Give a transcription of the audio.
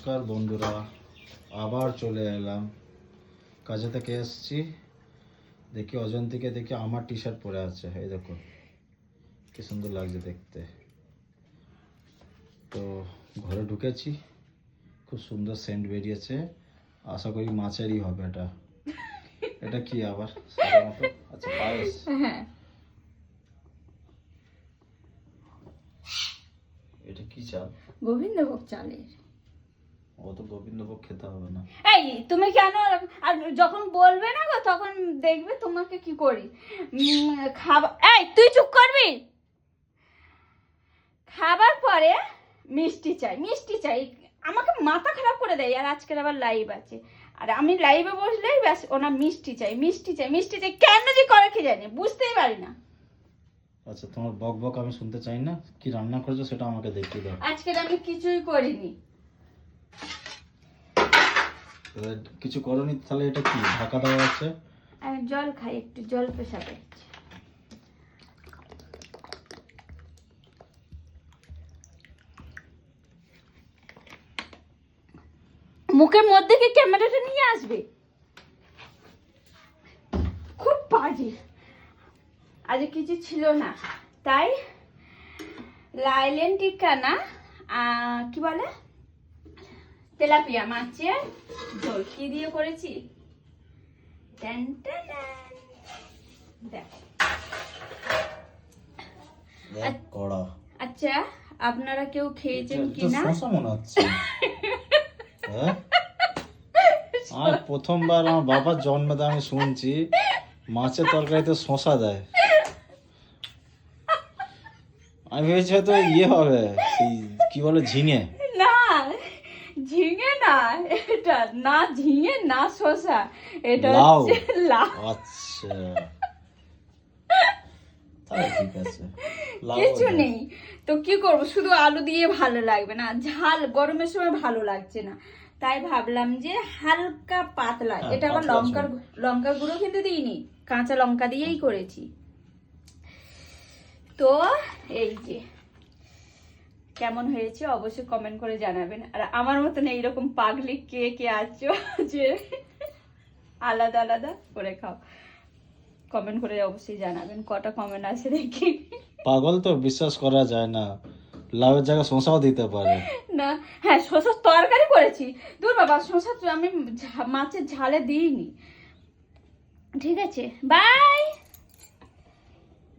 নমস্কার বন্ধুরা, আবার চলে এলাম। কাজে থেকে এসেছি, দেখি অজন্তিকে দেখি আমার টি শার্ট পরে আছে। এই দেখো কি সুন্দর লাগছে দেখতে। তো ঘরে ঢুকেছি, খুব সুন্দর সেন্ট বেরিয়েছে। আশা করি মাছেরই হবে এটা। এটা কি আবার সাধারণত? আচ্ছা, পায়েস। এটা কি চাল? গোবিন্দভোগ চালের। ও তো গোবিন্দভোগ খেতে হবে না। এই তুমি কেন আর যখন বলবে না গো তখন দেখবে তোমাকে কি করি। খাবার, এই তুই চুপ করবি। খাবার পরে মিষ্টি চাই, মিষ্টি চাই। আমাকে মাথা খারাপ করে দেয়। আর আজকের আবার লাইভ আছে, আর আমি লাইভে বসলেই ব্যাস ওনা মিষ্টি চাই, মিষ্টি চাই, মিষ্টি চাই। কেন যে করে কি জানি, বুঝতেই পারি না। আচ্ছা, তোমার বক বক আমি শুনতে চাই না। কি রান্না করেছো সেটা আমাকে দেখিয়ে দাও। আজকে আমি কিছুই করিনি। কিছু করনি তাহলে? এটা কি ঢাকা দেওয়া আছে? আমি জল খাই, একটু জল পেশাবে। মুখের মধ্যে কি ক্যামেরাটা নিয়ে আসবে? খুব বাজে। আজ কিছু ছিল না, তাই লাইলেন টিক্কা না, কি বলে, তেলাপিয়া মাছের ঝোল। কি দিয়ে করেছি? আচ্ছা, আপনারা কেউ খেয়েছেন কিনা? মনে হচ্ছে আর প্রথমবার আমার বাবার জন্মে আমি শুনছি মাছের তরকারিতে শশা দেয়। আমি ভেবেছি হয়তো ইয়ে হবে, সেই কি বলে, ঝিঙে। না, ঝিঙে না এটা, না ঝিঙে না শসা, এটা হচ্ছে লাউ। আচ্ছা, তাহলে ঠিক আছে। কিছু নেই তো কি করব, শুধু আলু দিয়ে ভালো লাগবে না, ঝাল গরমের সময় ভালো লাগছে না, তাই ভাবলাম যে হালকা পাতলা। এটা আবার লঙ্কার গুঁড়ো কিন্তু দিইনি, কাঁচা লঙ্কা দিয়েই করেছি। তো এই যে কেমন হয়েছে অবশ্যই কমেন্ট করে জানাবেন। আর আমার মতন এইরকম পাগলি কে কে আছো যে আলাদা আলাদা করে খাও, কমেন্ট করে অবশ্যই জানাবেন। কটা কমেন্ট আছে দেখি। পাগল তো বিশ্বাস করা যায় না, লাউয়ের জায়গায় শসাও দিতে পারে না, হ্যাঁ শসার তরকারি করেছি। দূর বাবা, শসা আমি মাছের ঝালে দিইনি। ঠিক আছে, বাই।